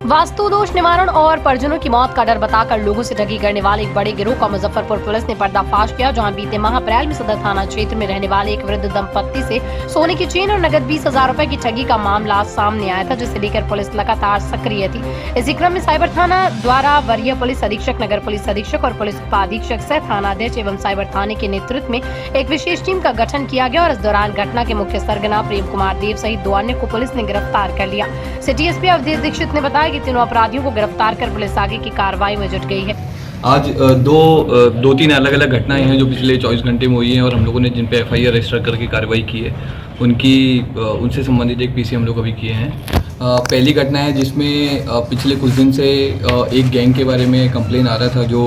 वास्तु दोष निवारण और परिजनों की मौत का डर बताकर लोगों से ठगी करने वाले एक बड़े गिरोह का मुजफ्फरपुर पुलिस ने पर्दाफाश किया, जहां बीते माह अप्रैल में सदर थाना क्षेत्र में रहने वाले एक वृद्ध दंपत्ति से सोने की चेन और नगद 20,000 रुपए की ठगी का मामला सामने आया था, जिसे लेकर पुलिस लगातार सक्रिय थी। इसी क्रम में साइबर थाना द्वारा वरीय पुलिस अधीक्षक, नगर पुलिस अधीक्षक और पुलिस उपाधीक्षक सह थानाध्यक्ष एवं साइबर थाने के नेतृत्व में एक विशेष टीम का गठन किया गया और इस दौरान घटना के मुख्य सरगना प्रेम कुमार देव सहित 2 अन्य को पुलिस ने गिरफ्तार कर लिया। सिटी एसपी अवधेश दीक्षित ने बताया कि तीनों अपराधियों को गिरफ्तार कर पुलिस आगे की कार्रवाई में जुट गई है। आज दो तीन अलग अलग घटनाएं हैं जो पिछले 24 घंटे में हुई हैं और हम लोगों ने जिन पे FIR रजिस्टर करके कार्रवाई की है उनसे संबंधित एक PC हम लोग अभी किए हैं। पहली घटना है जिसमें पिछले कुछ दिन से एक गैंग के बारे में कंप्लेन आ रहा था जो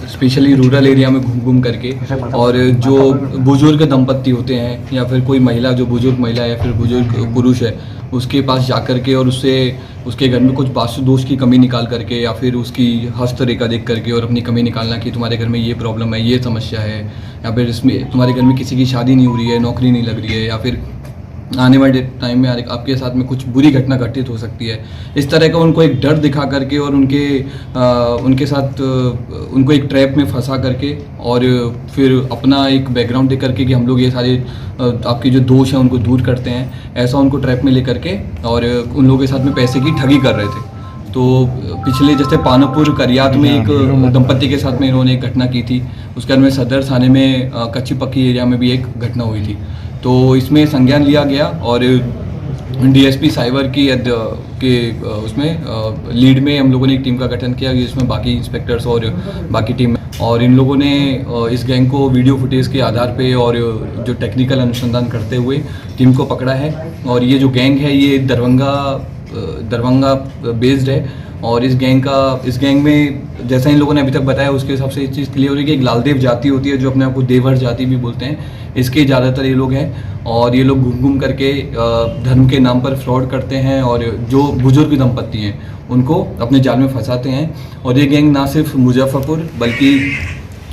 स्पेशली रूरल एरिया में घूम करके और जो बुजुर्ग दंपत्ति होते हैं या फिर कोई महिला जो बुजुर्ग महिला या फिर बुजुर्ग पुरुष है उसके पास जाकर के और उसके घर में कुछ वास्तु दोष की कमी निकाल करके या फिर उसकी हस्तरेखा देख करके और अपनी कमी निकालना कि तुम्हारे घर में ये प्रॉब्लम है, ये समस्या है, या फिर इसमें तुम्हारे घर में किसी की शादी नहीं हो रही है, नौकरी नहीं लग रही है, या फिर आने वाले टाइम में आपके साथ में कुछ बुरी घटना घटित हो सकती है। इस तरह का उनको एक डर दिखा करके और उनके साथ उनको एक ट्रैप में फंसा करके और फिर अपना एक बैकग्राउंड दे करके कि हम लोग ये सारे आपके जो दोष हैं उनको दूर करते हैं, ऐसा उनको ट्रैप में ले करके और उन लोगों के साथ में पैसे की ठगी कर रहे थे। तो पिछले जैसे पानापुर करियात में एक दंपत्ति के साथ में इन्होंने एक घटना की थी, उसके बाद में सदर थाने में कच्ची पक्की एरिया में भी एक घटना हुई थी। तो इसमें संज्ञान लिया गया और DSP साइबर के उसमें लीड में हम लोगों ने एक टीम का गठन किया जिसमें बाकी इंस्पेक्टर्स और बाकी टीम और इन लोगों ने इस गैंग को वीडियो फुटेज के आधार पे और जो टेक्निकल अनुसंधान करते हुए टीम को पकड़ा है। और ये जो गैंग है ये दरभंगा बेस्ड है और इस गैंग में जैसा इन लोगों ने अभी तक बताया उसके हिसाब से एक चीज़ क्लियर हो रही है कि एक लालदेव जाति होती है जो अपने आप को देवर जाति भी बोलते हैं, इसके ज़्यादातर ये लोग हैं और ये लोग घूम करके धर्म के नाम पर फ्रॉड करते हैं और जो बुजुर्ग दंपत्ति हैं उनको अपने जाल में फंसाते हैं। और ये गैंग ना सिर्फ मुजफ्फरपुर बल्कि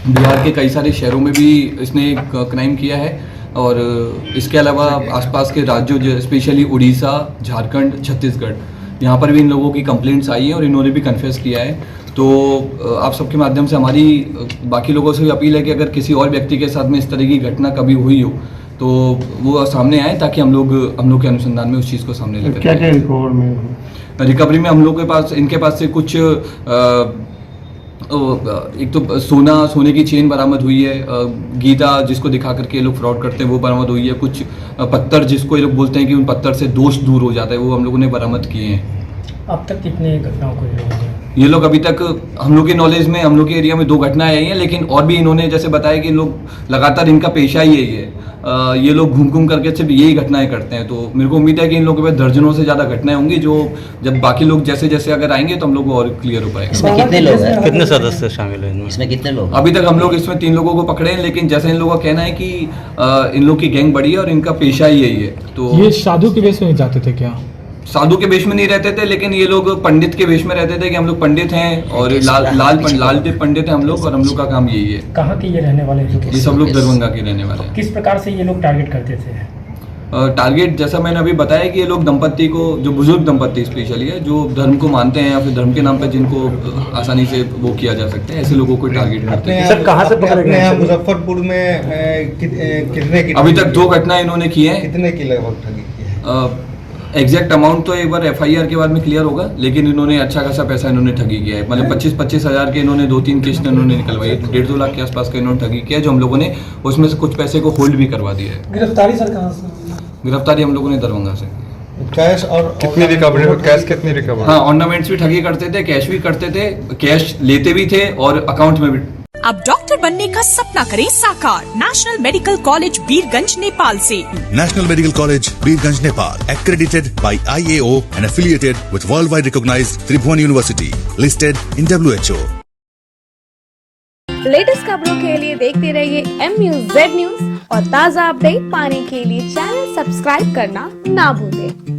बिहार के कई सारे शहरों में भी इसने क्राइम किया है और इसके अलावा आसपास के राज्यों स्पेशली उड़ीसा, झारखंड, छत्तीसगढ़ यहाँ पर भी इन लोगों की कंप्लेंट्स आई हैं और इन्होंने भी कन्फेस किया है। तो आप सबके माध्यम से हमारी बाकी लोगों से भी अपील है कि अगर किसी और व्यक्ति के साथ में इस तरह की घटना कभी हुई हो तो वो सामने आए ताकि हम लोग के अनुसंधान में उस चीज़ को सामने लेकर क्या रिकवरी में हम लोग के पास इनके पास से कुछ एक तो सोने की चेन बरामद हुई है, गीता जिसको दिखा करके ये लोग फ्रॉड करते हैं वो बरामद हुई है, कुछ पत्थर जिसको ये लोग बोलते हैं कि उन पत्थर से दोष दूर हो जाता है वो हम लोगों ने बरामद किए हैं। अब तक कितने घटनाओं को ये लोग अभी तक हम लोग के नॉलेज में हम लोग के एरिया में 2 घटनाएं आई हैं, लेकिन और भी इन्होंने जैसे बताया कि लोग लगातार इनका पेशा ही यही है, ये लोग घूम करके सिर्फ यही घटनाएं करते हैं। तो मेरे को उम्मीद है कि इन लोगों के पास दर्जनों से ज़्यादा घटनाएं होंगी जो जब बाकी लोग जैसे जैसे अगर आएंगे तो हम लोग और क्लियर हो पाएंगे। इसमें कितने लोग हैं, कितने सदस्य शामिल हैं इसमें, कितने लोग? अभी तक हम लोग इसमें 3 लोगों को पकड़े हैं, लेकिन जैसे इन लोगों का कहना है कि इन लोग की गैंग बड़ी है और इनका पेशा ही यही है। तो ये साधु के वेश में जाते थे क्या? साधु के वेश में नहीं रहते थे, लेकिन ये लोग पंडित के वेश में रहते थे कि हम लोग पंडित हैं और लालदेव पंडित हैं हम लोग और हम लोग का काम यही है। कहाँ के ये रहने वाले? ये सब लोग दरभंगा के रहने वाले हैं। किस प्रकार से ये लोग टारगेट करते थे? टारगेट जैसा मैंने अभी बताया कि ये लोग दंपत्ति को, जो बुजुर्ग दंपत्ति स्पेशली है जो धर्म को मानते हैं या फिर धर्म के नाम पर जिनको आसानी से वो किया जा सकता है, ऐसे लोगों को टारगेट करते हैं। सर कहाँ से पकड़े गए? मुजफ्फरपुर में कितने की? अभी तक 2 घटनाएं इन्होंने की है। कितने की लगभग ठगी की है? एग्जैक्ट अमाउंट तो एक बार FIR के बाद में क्लियर होगा, लेकिन इन्होंने अच्छा खासा पैसा इन्होंने ठगी किया है। मतलब 25-25 हज़ार के इन्होंने 2-3 किस्त इन्होंने निकलवाई, 1.5-2 लाख के आसपास का इन्होंने ठगी किया, जो हम लोगों ने उसमें से कुछ पैसे को होल्ड भी करवा दिया है। गिरफ्तारी सर कहाँ से? गिरफ्तारी हम लोगों ने दरभंगा से। कैश और कितनी रिकवरी? कैश कितनी रिकवरी? हाँ, ऑर्नामेंट्स भी ठगी करते थे, कैश भी करते थे, कैश लेते भी थे और अकाउंट में भी। अब डॉक्टर बनने का सपना करें साकार national medical college Birgunj Nepal से। National Medical College, Birganj, Nepal, accredited by IAO and affiliated with worldwide recognized Tribhuvan University, listed in WHO. Latest खबरों के लिए देखते रहिए MUZ न्यूज और ताज़ा अपडेट पाने के लिए चैनल सब्सक्राइब करना ना भूलें।